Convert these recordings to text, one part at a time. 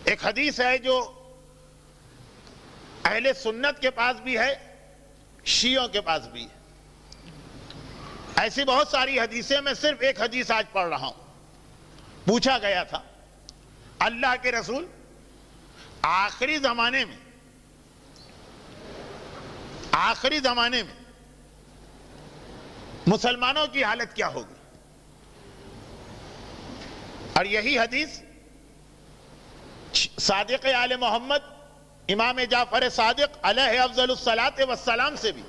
ایک حدیث ہے جو اہل سنت کے پاس بھی ہے، شیعوں کے پاس بھی ہے۔ ایسی بہت ساری حدیثیں، میں صرف ایک حدیث آج پڑھ رہا ہوں۔ پوچھا گیا تھا اللہ کے رسول آخری زمانے میں مسلمانوں کی حالت کیا ہوگی؟ اور یہی حدیث صادق آل محمد امام جعفر صادق علیہ افضل الصلاۃ والسلام سے بھی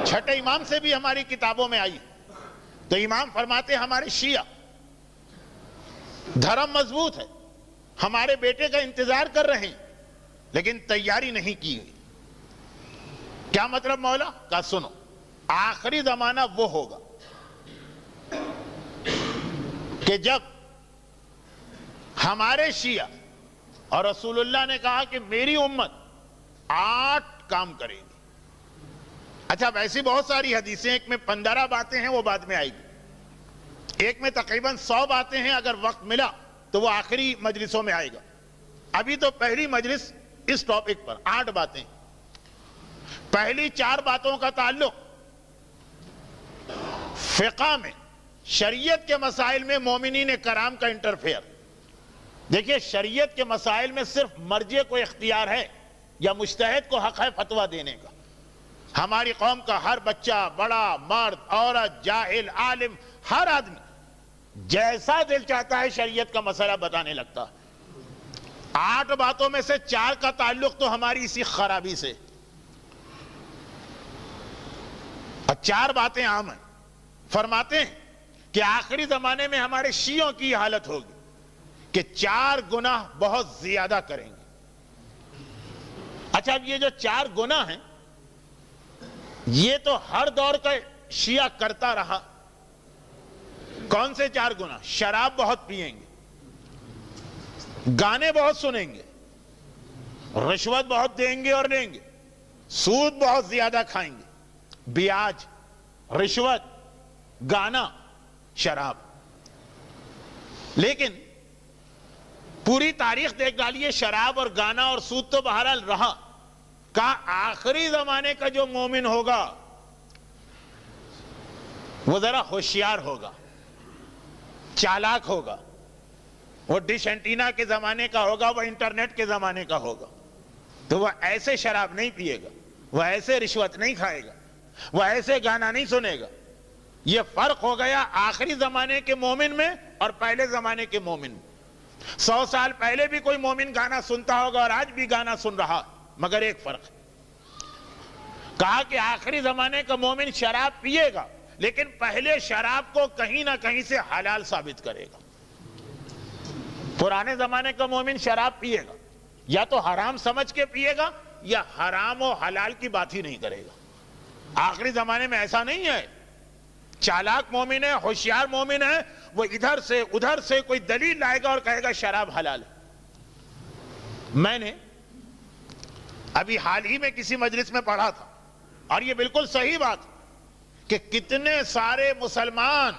چھٹے امام سے بھی ہماری کتابوں میں آئی۔ تو امام فرماتے ہیں ہمارے شیعہ دھرم مضبوط ہے، ہمارے بیٹے کا انتظار کر رہے ہیں لیکن تیاری نہیں کی ہوئی۔ کیا مطلب مولا؟ کہا سنو، آخری زمانہ وہ ہوگا کہ جب ہمارے شیعہ، اور رسول اللہ نے کہا کہ میری امت 8 کام کرے گی۔ اچھا، ویسی بہت ساری حدیثیں، ایک میں 15 باتیں ہیں، وہ بعد میں آئے گی۔ ایک میں تقریباً 100 باتیں ہیں، اگر وقت ملا تو وہ آخری مجلسوں میں آئے گا۔ ابھی تو پہلی مجلس اس ٹاپک پر 8 باتیں۔ پہلی 4 باتوں کا تعلق فقہ میں، شریعت کے مسائل میں مومنین کرام کا انٹرفیئر۔ دیکھیے، شریعت کے مسائل میں صرف مرجع کو اختیار ہے یا مجتہد کو حق ہے فتویٰ دینے کا۔ ہماری قوم کا ہر بچہ، بڑا، مرد، عورت، جاہل، عالم، ہر آدمی جیسا دل چاہتا ہے شریعت کا مسئلہ بتانے لگتا ہے۔ 8 باتوں میں سے 4 کا تعلق تو ہماری اسی خرابی سے، اور 4 باتیں عام ہیں۔ فرماتے ہیں کہ آخری زمانے میں ہمارے شیعوں کی حالت ہوگی کہ 4 گناہ بہت زیادہ کریں گے۔ اچھا، اب یہ جو 4 گناہ ہیں، یہ تو ہر دور کا شیعہ کرتا رہا۔ کون سے 4 گناہ؟ شراب بہت پیئیں گے، گانے بہت سنیں گے، رشوت بہت دیں گے اور لیں گے، سود بہت زیادہ کھائیں گے، بیاج، رشوت، گانا، شراب۔ لیکن پوری تاریخ دیکھ ڈالیے، شراب اور گانا اور سود تو بہرحال رہا۔ کہا آخری زمانے کا جو مومن ہوگا وہ ذرا ہوشیار ہوگا، چالاک ہوگا، وہ ڈش اینٹینا کے زمانے کا ہوگا، وہ انٹرنیٹ کے زمانے کا ہوگا۔ تو وہ ایسے شراب نہیں پیے گا، وہ ایسے رشوت نہیں کھائے گا، وہ ایسے گانا نہیں سنے گا۔ یہ فرق ہو گیا آخری زمانے کے مومن میں اور پہلے زمانے کے مومن میں۔ 100 سال پہلے بھی کوئی مومن گانا سنتا ہوگا اور آج بھی گانا سن رہا، مگر ایک فرق ہے۔ کہا کہ آخری زمانے کا مومن شراب پیے گا، لیکن پہلے شراب کو کہیں نہ کہیں سے حلال ثابت کرے گا۔ پرانے زمانے کا مومن شراب پیے گا، یا تو حرام سمجھ کے پیے گا یا حرام و حلال کی بات ہی نہیں کرے گا۔ آخری زمانے میں ایسا نہیں ہے۔ چالاک مومن ہے، ہوشیار مومن ہے، وہ ادھر سے ادھر سے کوئی دلیل لائے گا اور کہے گا شراب حلال ہے۔ میں نے ابھی حال ہی میں کسی مجلس میں پڑھا تھا، اور یہ بالکل صحیح بات کہ کتنے سارے مسلمان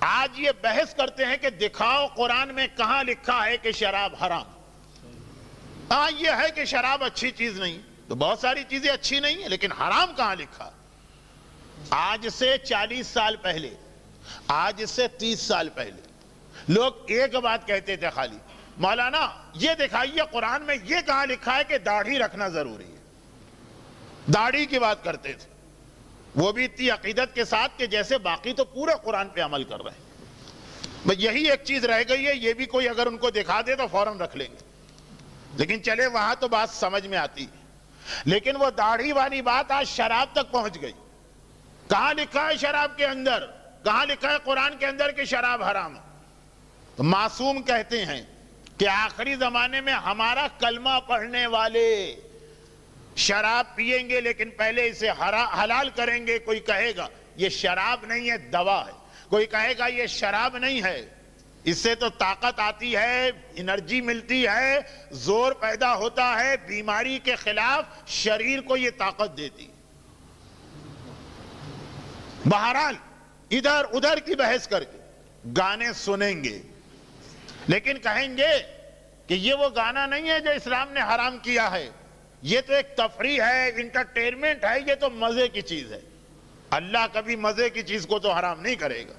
آج یہ بحث کرتے ہیں کہ دکھاؤ قرآن میں کہاں لکھا ہے کہ شراب حرام۔ ہاں، یہ ہے کہ شراب اچھی چیز نہیں، تو بہت ساری چیزیں اچھی نہیں ہیں، لیکن حرام کہاں لکھا؟ آج سے 40 سال پہلے، آج سے 30 سال پہلے لوگ ایک بات کہتے تھے خالی، مولانا یہ دکھائیے قرآن میں یہ کہاں لکھا ہے کہ داڑھی رکھنا ضروری ہے۔ داڑھی کی بات کرتے تھے، وہ بھی اتنی عقیدت کے ساتھ کہ جیسے باقی تو پورے قرآن پہ عمل کر رہے ہیں۔ بس یہی ایک چیز رہ گئی ہے، یہ بھی کوئی اگر ان کو دکھا دے تو فوراً رکھ لیں گے۔ لیکن چلے، وہاں تو بات سمجھ میں آتی ہے، لیکن وہ داڑھی والی بات آج شراب تک پہنچ گئی۔ کہاں لکھا ہے شراب کے اندر؟ کہاں لکھا ہے قرآن کے اندر کہ شراب حرام ہے؟ تو معصوم کہتے ہیں کہ آخری زمانے میں ہمارا کلمہ پڑھنے والے شراب پیئیں گے، لیکن پہلے اسے حلال کریں گے۔ کوئی کہے گا یہ شراب نہیں ہے، دوا ہے۔ کوئی کہے گا یہ شراب نہیں ہے، اس سے تو طاقت آتی ہے، انرجی ملتی ہے، زور پیدا ہوتا ہے، بیماری کے خلاف شریر کو یہ طاقت دیتی۔ بہرحال ادھر ادھر کی بحث کر کے گانے سنیں گے، لیکن کہیں گے کہ یہ وہ گانا نہیں ہے جو اسلام نے حرام کیا ہے، یہ تو ایک تفریح ہے، انٹرٹینمنٹ ہے، یہ تو مزے کی چیز ہے۔ اللہ کبھی مزے کی چیز کو تو حرام نہیں کرے گا۔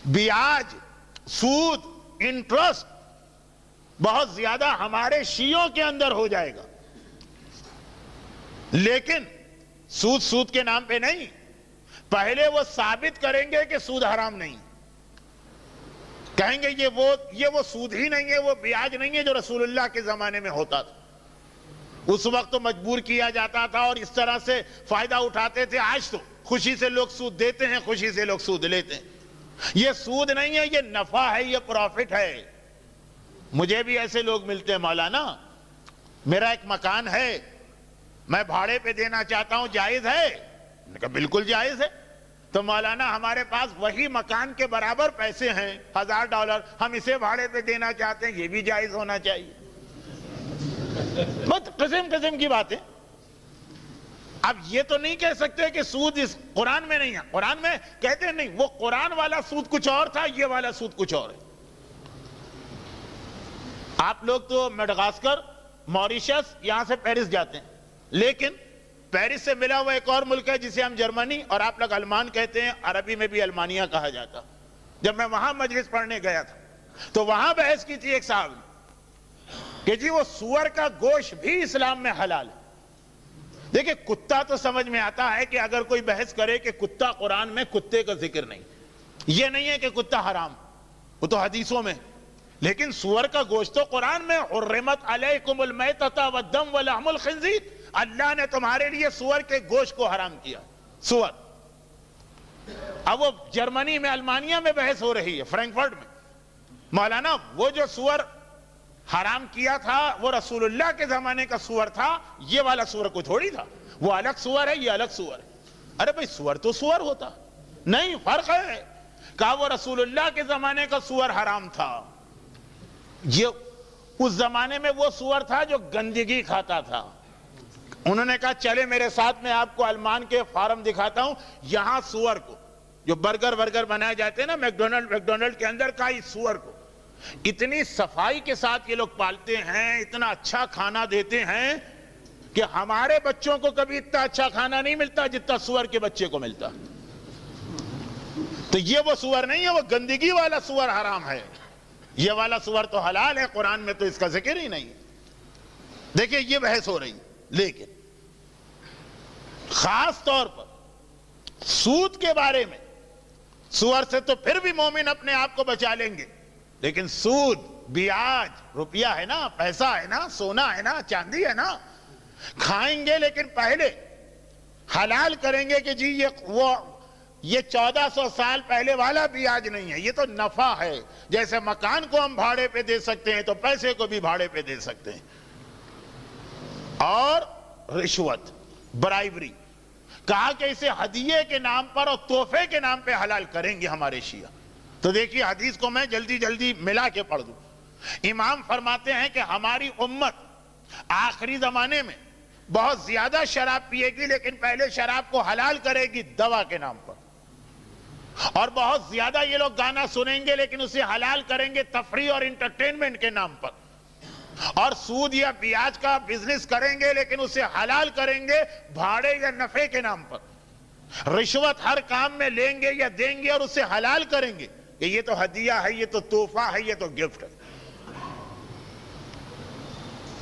بیاج، سود، انٹرسٹ بہت زیادہ ہمارے شیعوں کے اندر ہو جائے گا، لیکن سود کے نام پہ نہیں، پہلے وہ ثابت کریں گے کہ سود حرام نہیں، کہیں گے یہ وہ سود ہی نہیں ہے، وہ بیاج نہیں ہے جو رسول اللہ کے زمانے میں ہوتا تھا، اس وقت تو مجبور کیا جاتا تھا اور اس طرح سے فائدہ اٹھاتے تھے، آج تو خوشی سے لوگ سود دیتے ہیں، خوشی سے لوگ سود لیتے ہیں۔ یہ سود نہیں ہے، یہ نفع ہے، یہ پروفٹ ہے۔ مجھے بھی ایسے لوگ ملتے ہیں، مولانا میرا ایک مکان ہے، میں بھاڑے پہ دینا چاہتا ہوں، جائز ہے؟ میں نے کہا بالکل جائز ہے۔ تو مولانا ہمارے پاس وہی مکان کے برابر پیسے ہیں، $1000، ہم اسے بھاڑے پہ دینا چاہتے ہیں، یہ بھی جائز ہونا چاہیے۔ بہت قسم کی باتیں۔ اب یہ تو نہیں کہہ سکتے کہ سود اس قرآن میں نہیں ہے، قرآن میں کہتے ہیں نہیں، وہ قرآن والا سود کچھ اور تھا، یہ والا سود کچھ اور ہے۔ آپ لوگ تو میڈغاسکر، موریشس، یہاں سے پیرس جاتے ہیں، لیکن پیرس سے ملا ہوا ایک اور ملک ہے جسے ہم جرمنی اور آپ لوگ المان کہتے ہیں، عربی میں بھی المانیہ کہا جاتا۔ جب میں وہاں مجلس پڑھنے گیا تھا تو وہاں بحث کی تھی ایک صاحب نے کہ جی وہ سور کا گوشت بھی اسلام میں حلال ہے۔ دیکھیں کتا تو سمجھ میں آتا ہے کہ اگر کوئی بحث کرے کہ کتا قرآن میں کتے کا ذکر نہیں، یہ نہیں ہے کہ کتا حرام، وہ تو حدیثوں میں، لیکن سور کا گوشت تو قرآن میں حرمت علیکم المیتۃ والدم ولحم الخنزیر، اللہ نے تمہارے لیے سور کے گوشت کو حرام کیا، سور۔ اب وہ جرمنی میں، المانیہ میں بحث ہو رہی ہے، فرینکفرٹ میں، مولانا وہ جو سور حرام کیا تھا وہ رسول اللہ کے زمانے کا سور تھا، یہ والا سور کوئی تھوڑی تھا، وہ الگ سور ہے، یہ الگ سور ہے۔ ارے بھائی سور تو سور ہوتا نہیں، فرق ہے۔ کہا وہ رسول اللہ کے زمانے کا سور حرام تھا، یہ اس زمانے میں وہ سور تھا جو گندگی کھاتا تھا۔ انہوں نے کہا چلے میرے ساتھ، میں آپ کو المان کے فارم دکھاتا ہوں، یہاں سور کو جو برگر بنائے جاتے ہیں نا میکڈونلڈ کے اندر کا، اس سور کو اتنی صفائی کے ساتھ یہ لوگ پالتے ہیں، اتنا اچھا کھانا دیتے ہیں کہ ہمارے بچوں کو کبھی اتنا اچھا کھانا نہیں ملتا جتنا سور کے بچے کو ملتا۔ تو یہ وہ سور نہیں ہے، وہ گندگی والا سور حرام ہے، یہ والا سور تو حلال ہے، قرآن میں تو اس کا ذکر ہی نہیں۔ دیکھیں یہ بحث ہو رہی ہے، لیکن خاص طور پر سود کے بارے میں، سور سے تو پھر بھی مومن اپنے آپ کو بچا لیں گے، لیکن سود، بیاج، روپیہ ہے نا، پیسہ ہے نا، سونا ہے نا، چاندی ہے نا، کھائیں گے لیکن پہلے حلال کریں گے کہ جی یہ 1400 سال پہلے والا بیاج نہیں ہے، یہ تو نفع ہے۔ جیسے مکان کو ہم بھاڑے پہ دے سکتے ہیں تو پیسے کو بھی بھاڑے پہ دے سکتے ہیں۔ اور رشوت، برائبری، کہا کہ اسے ہدیے کے نام پر اور تحفے کے نام پہ حلال کریں گے ہمارے شیعہ۔ تو دیکھیے حدیث کو میں جلدی ملا کے پڑھ دوں۔ امام فرماتے ہیں کہ ہماری امت آخری زمانے میں بہت زیادہ شراب پیے گی، لیکن پہلے شراب کو حلال کرے گی دوا کے نام پر، اور بہت زیادہ یہ لوگ گانا سنیں گے لیکن اسے حلال کریں گے تفریح اور انٹرٹینمنٹ کے نام پر، اور سود یا بیاج کا بزنس کریں گے لیکن اسے حلال کریں گے بھاڑے یا نفع کے نام پر، رشوت ہر کام میں لیں گے یا دیں گے اور اسے حلال کریں گے کہ یہ تو ہدیہ ہے، یہ تو تحفہ ہے، یہ تو گفٹ ہے۔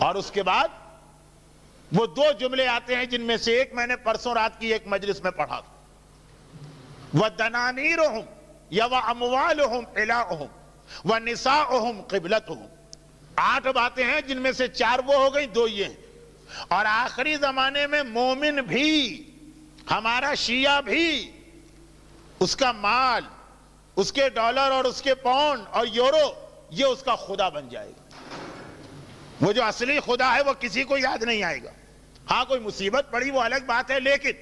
اور اس کے بعد وہ دو جملے آتے ہیں جن میں سے ایک میں نے پرسوں رات کی ایک مجلس میں پڑھا تھا، وَدَنَانِيرُهُمْ یا وَأَمْوَالُهُمْ إِلَاؤُهُمْ وَنِسَاؤُهُمْ قِبْلَتُهُمْ۔ 8 باتیں ہیں جن میں سے 4 وہ ہو گئی، 2 یہ ہیں۔ اور آخری زمانے میں مومن بھی، ہمارا شیعہ بھی، اس کا مال، اس کے ڈالر اور اس کے پاؤنڈ اور یورو، یہ اس کا خدا بن جائے گا۔ وہ جو اصلی خدا ہے وہ کسی کو یاد نہیں آئے گا۔ ہاں کوئی مصیبت پڑی وہ الگ بات ہے، لیکن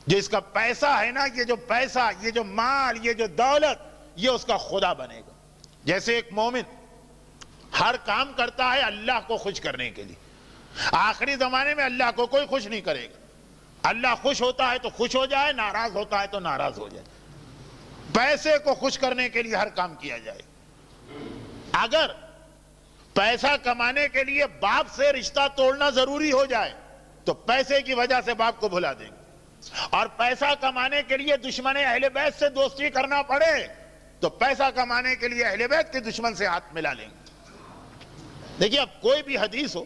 جو اس کا پیسہ ہے نا، یہ جو پیسہ، یہ جو مال، یہ جو دولت، یہ اس کا خدا بنے گا۔ جیسے ایک مومن ہر کام کرتا ہے اللہ کو خوش کرنے کے لیے، آخری زمانے میں اللہ کو کوئی خوش نہیں کرے گا۔ اللہ خوش ہوتا ہے تو خوش ہو جائے، ناراض ہوتا ہے تو ناراض ہو جائے۔ پیسے کو خوش کرنے کے لیے ہر کام کیا جائے. اگر پیسہ کمانے کے لیے باپ سے رشتہ توڑنا ضروری ہو جائے تو پیسے کی وجہ سے باپ کو بھلا دیں گے, اور پیسہ کمانے کے لیے دشمن اہل بیت سے دوستی کرنا پڑے تو پیسہ کمانے کے لیے اہل بیت کے دشمن سے ہاتھ ملا لیں گے. دیکھیے, اب کوئی بھی حدیث ہو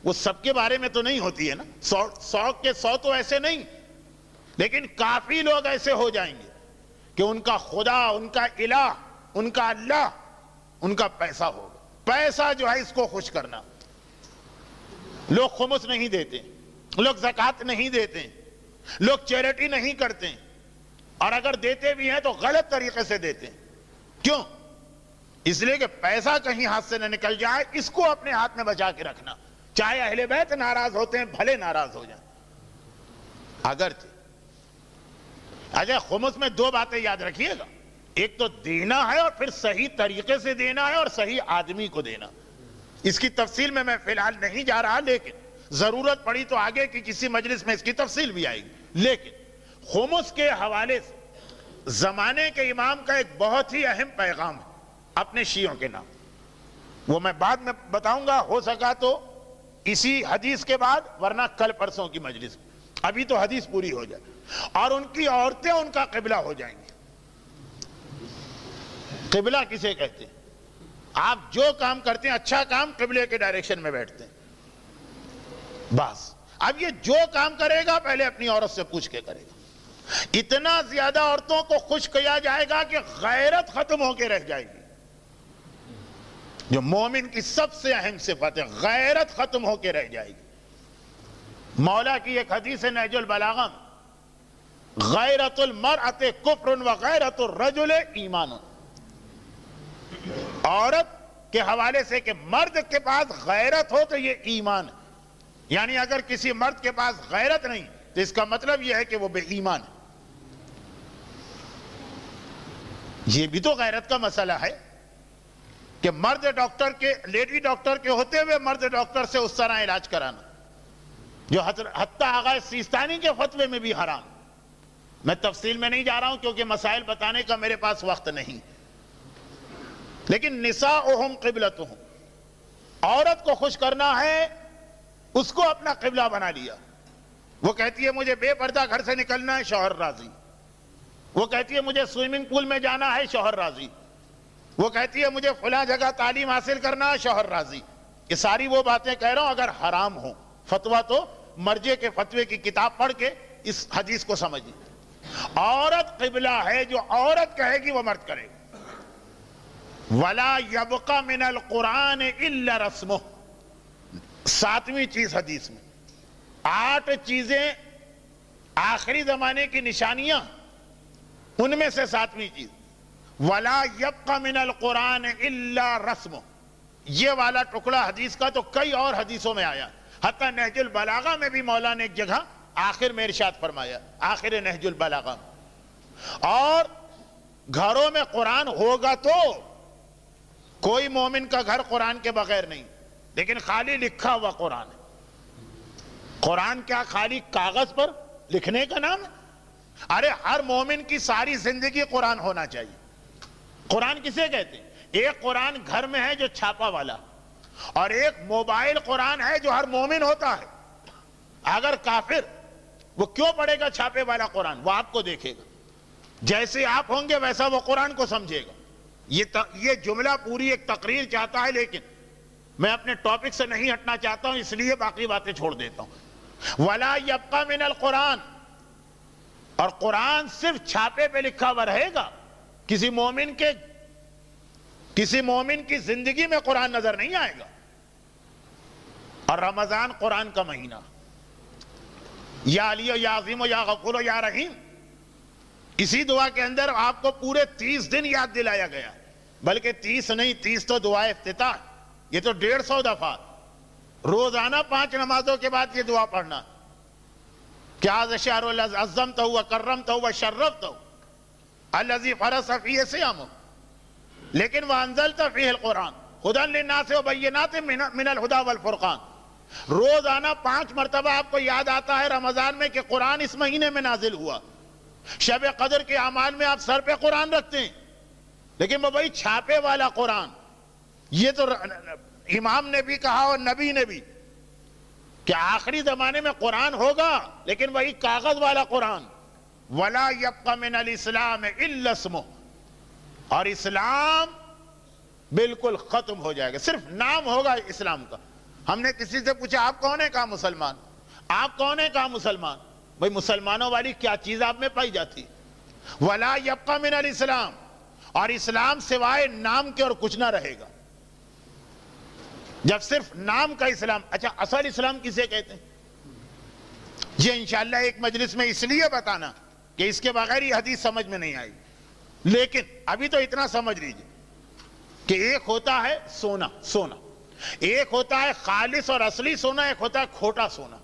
وہ سب کے بارے میں تو نہیں ہوتی ہے نا, 100 کے 100 تو ایسے نہیں, لیکن کافی لوگ ایسے ہو جائیں گے کہ ان کا خدا, ان کا الہ, ان کا اللہ, ان کا پیسہ ہوگا. پیسہ جو ہے اس کو خوش کرنا. لوگ خمس نہیں دیتے, لوگ زکوٰۃ نہیں دیتے, لوگ چیریٹی نہیں کرتے, اور اگر دیتے بھی ہیں تو غلط طریقے سے دیتے ہیں. کیوں؟ اس لیے کہ پیسہ کہیں ہاتھ سے نہ نکل جائے, اس کو اپنے ہاتھ میں بچا کے رکھنا. چاہے اہل بیت ناراض ہوتے ہیں, بھلے ناراض ہو جائیں. اگرچہ اچھا, خمس میں 2 باتیں یاد رکھیے گا. ایک تو دینا ہے اور پھر صحیح طریقے سے دینا ہے اور صحیح آدمی کو دینا. اس کی تفصیل میں فی الحال نہیں جا رہا, لیکن ضرورت پڑی تو آگے کی کسی مجلس میں اس کی تفصیل بھی آئے گی. لیکن خمس کے حوالے سے زمانے کے امام کا ایک بہت ہی اہم پیغام ہے اپنے شیعوں کے نام. وہ میں بعد میں بتاؤں گا, ہو سکا تو اسی حدیث کے بعد, ورنہ کل پرسوں کی مجلس میں. ابھی تو حدیث پوری ہو جائے اور ان کی عورتیں ان کا قبلہ ہو جائیں گی. قبلہ کسے کہتے ہیں؟ آپ جو کام کرتے ہیں اچھا کام, قبلے کے ڈائریکشن میں بیٹھتے ہیں بس. اب یہ جو کام کرے گا پہلے اپنی عورت سے پوچھ کے کرے گا. اتنا زیادہ عورتوں کو خوش کیا جائے گا کہ غیرت ختم ہو کے رہ جائے گی. جو مومن کی سب سے اہم صفت ہے, غیرت ختم ہو کے رہ جائے گی. مولا کی ایک حدیث ہے نہج البلاغہ میں, غیرت المرأۃ کفر و غیرت الرجل ایمان. عورت کے حوالے سے کہ مرد کے پاس غیرت ہو تو یہ ایمان ہے. یعنی اگر کسی مرد کے پاس غیرت نہیں تو اس کا مطلب یہ ہے کہ وہ بے ایمان ہے. یہ بھی تو غیرت کا مسئلہ ہے کہ مرد ڈاکٹر کے, لیڈی ڈاکٹر کے ہوتے ہوئے مرد ڈاکٹر سے اس طرح علاج کرانا, جو حتی آغا سیستانی کے فتوے میں بھی حرام. میں تفصیل میں نہیں جا رہا ہوں کیونکہ مسائل بتانے کا میرے پاس وقت نہیں. لیکن نساؤہم قبلتہم, عورت کو خوش کرنا ہے, اس کو اپنا قبلہ بنا لیا. وہ کہتی ہے مجھے بے پردہ گھر سے نکلنا ہے, شوہر راضی. وہ کہتی ہے مجھے سوئمنگ پول میں جانا ہے, شوہر راضی. وہ کہتی ہے مجھے فلاں جگہ تعلیم حاصل کرنا ہے, شوہر راضی. یہ ساری وہ باتیں کہہ رہا ہوں اگر حرام ہوں. فتویٰ تو مرجع کے فتوے کی کتاب پڑھ کے اس حدیث کو سمجھیں. عورت قبلہ ہے, جو عورت کہے گی وہ مرد کرے گا. وَلَا يَبْقَ مِنَ الْقُرْآنِ إِلَّا رَسْمُهُ. 7ویں چیز حدیث میں, 8 چیزیں آخری زمانے کی نشانیاں, ان میں سے 7ویں چیز وَلَا يَبْقَ مِنَ الْقُرْآنِ إِلَّا رَسْمُهُ. یہ والا ٹکڑا حدیث کا تو کئی اور حدیثوں میں آیا. حتیٰ نہج البلاغہ میں بھی مولا نے ایک جگہ آخر میں ارشاد فرمایا, آخر نہج البلاغہ. اور گھروں میں قرآن ہوگا تو کوئی مومن کا گھر قرآن کے بغیر نہیں, لیکن خالی لکھا ہوا قرآن ہے. قرآن کیا خالی کاغذ پر لکھنے کا نام ہے؟ ارے ہر مومن کی ساری زندگی قرآن ہونا چاہیے. قرآن کسے کہتے ہیں؟ ایک قرآن گھر میں ہے جو چھاپا والا, اور ایک موبائل قرآن ہے جو ہر مومن ہوتا ہے. اگر کافر, وہ کیوں پڑھے گا چھاپے والا قرآن؟ وہ آپ کو دیکھے گا, جیسے آپ ہوں گے ویسا وہ قرآن کو سمجھے گا. یہ جملہ پوری ایک تقریر چاہتا ہے, لیکن میں اپنے ٹاپک سے نہیں ہٹنا چاہتا ہوں, اس لیے باقی باتیں چھوڑ دیتا ہوں. وَلَا يَبْقَ مِنَ الْقُرْآنِ, اور قرآن صرف چھاپے پہ لکھا ہوا رہے گا. کسی مومن کی زندگی میں قرآن نظر نہیں آئے گا. اور رمضان قرآن کا مہینہ, یا علی یا عظیم یا غفور یا رحیم, اسی دعا کے اندر آپ کو پورے 30 دن یاد دلایا گیا, بلکہ 30 نہیں, 30 تو دعا افتتاح, یہ تو 150 دفعہ روزانہ 5 نمازوں کے بعد یہ دعا پڑھنا. کیا شہر عظمتہ وکرمتہ وشرفتہ الذی فرض فیہ صیامہ, لیکن وانزلت فیہ القرآن ھدی للناس وبینات من الھدی والفرقان. روزانہ 5 مرتبہ آپ کو یاد آتا ہے رمضان میں کہ قرآن اس مہینے میں نازل ہوا. شب قدر کے اعمال میں آپ سر پہ قرآن رکھتے ہیں، لیکن وہ بھائی چھاپے والا قرآن. یہ تو امام نے بھی کہا اور نبی نے بھی کہ آخری زمانے میں قرآن ہوگا، لیکن وہی کاغذ والا قرآن. وَلَا يَبْقَ مِنَ الْإِسْلَامِ إِلَّا اسْمُهُ، اور اسلام بالکل ختم ہو جائے گا، صرف نام ہوگا اسلام کا. ہم نے کسی سے پوچھا آپ کون ہے؟ کہا مسلمان. آپ کون ہے؟ کہا مسلمان. بھئی مسلمانوں والی کیا چیز آپ میں پائی جاتی؟ وَلَا يَبْقَ مِنَ الْإِسْلَامِ، اور اسلام سوائے نام کے اور کچھ نہ رہے گا. جب صرف نام کا اسلام. اچھا اصل اسلام کسے کہتے ہیں؟ یہ انشاءاللہ ایک مجلس میں اس لیے بتانا کہ اس کے بغیر یہ حدیث سمجھ میں نہیں آئی، لیکن ابھی تو اتنا سمجھ لیجئے کہ ایک ہوتا ہے سونا، ایک ہوتا ہے خالص اور اصلی سونا، ایک ہوتا ہے کھوٹا سونا.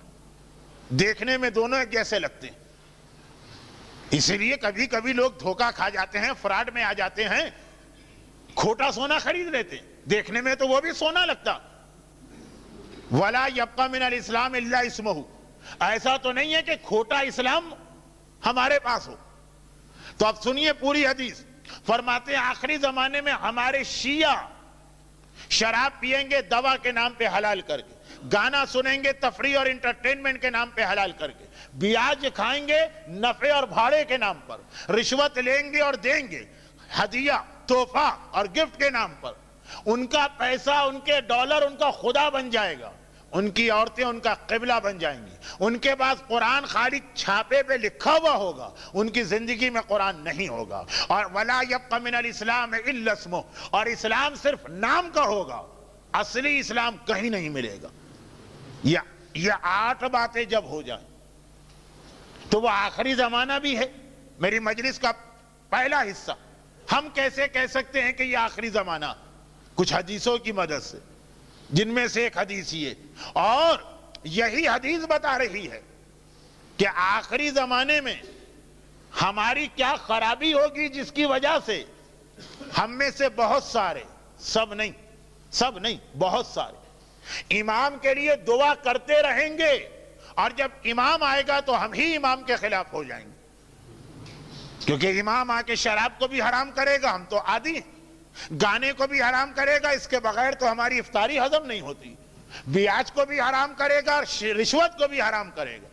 دیکھنے میں دونوں ایک جیسے لگتے ہیں، اس لیے کبھی کبھی لوگ دھوکہ کھا جاتے ہیں، فراڈ میں آ جاتے ہیں، کھوٹا سونا خرید لیتے ہیں، دیکھنے میں تو وہ بھی سونا لگتا. وَلَا يَبْقَ مِنَ الْإِسْلَامِ إِلَّا اسْمُهُ، ایسا تو نہیں ہے کہ کھوٹا اسلام ہمارے پاس ہو. تو اب سنیے پوری حدیث. فرماتے ہیں آخری زمانے میں ہمارے شیعہ شراب پیئیں گے دوا کے نام پہ حلال کر کے، گانا سنیں گے تفریح اور انٹرٹینمنٹ کے نام پہ حلال کر کے، بیاج کھائیں گے نفع اور بھاڑے کے نام پر، رشوت لیں گے اور دیں گے ہدیہ تحفہ اور گفٹ کے نام پر. ان کا پیسہ، ان کے ڈالر ان کا خدا بن جائے گا، ان کی عورتیں ان کا قبلہ بن جائیں گی. ان کے پاس قرآن خالی چھاپے پہ لکھا ہوا ہوگا، ان کی زندگی میں قرآن نہیں ہوگا. اور وَلَا يَبْقَ مِنَ الْإِسْلَامِ إِلَّا اسْمُهُ، اور اسلام صرف نام کا ہوگا، اصلی اسلام کہیں نہیں ملے گا. یہ 8 باتیں جب ہو جائیں تو وہ آخری زمانہ بھی ہے. میری مجلس کا پہلا حصہ ہم کیسے کہہ سکتے ہیں کہ یہ آخری زمانہ؟ کچھ حدیثوں کی مدد سے، جن میں سے ایک حدیث یہ، اور یہی حدیث بتا رہی ہے کہ آخری زمانے میں ہماری کیا خرابی ہوگی، جس کی وجہ سے ہم میں سے بہت سارے، سب نہیں بہت سارے امام کے لیے دعا کرتے رہیں گے، اور جب امام آئے گا تو ہم ہی امام کے خلاف ہو جائیں گے. کیونکہ امام آ کے شراب کو بھی حرام کرے گا، ہم تو عادی ہیں، گانے کو بھی حرام کرے گا، اس کے بغیر تو ہماری افطاری ہضم نہیں ہوتی، بیاج کو بھی حرام کرے گا اور رشوت کو بھی حرام کرے گا.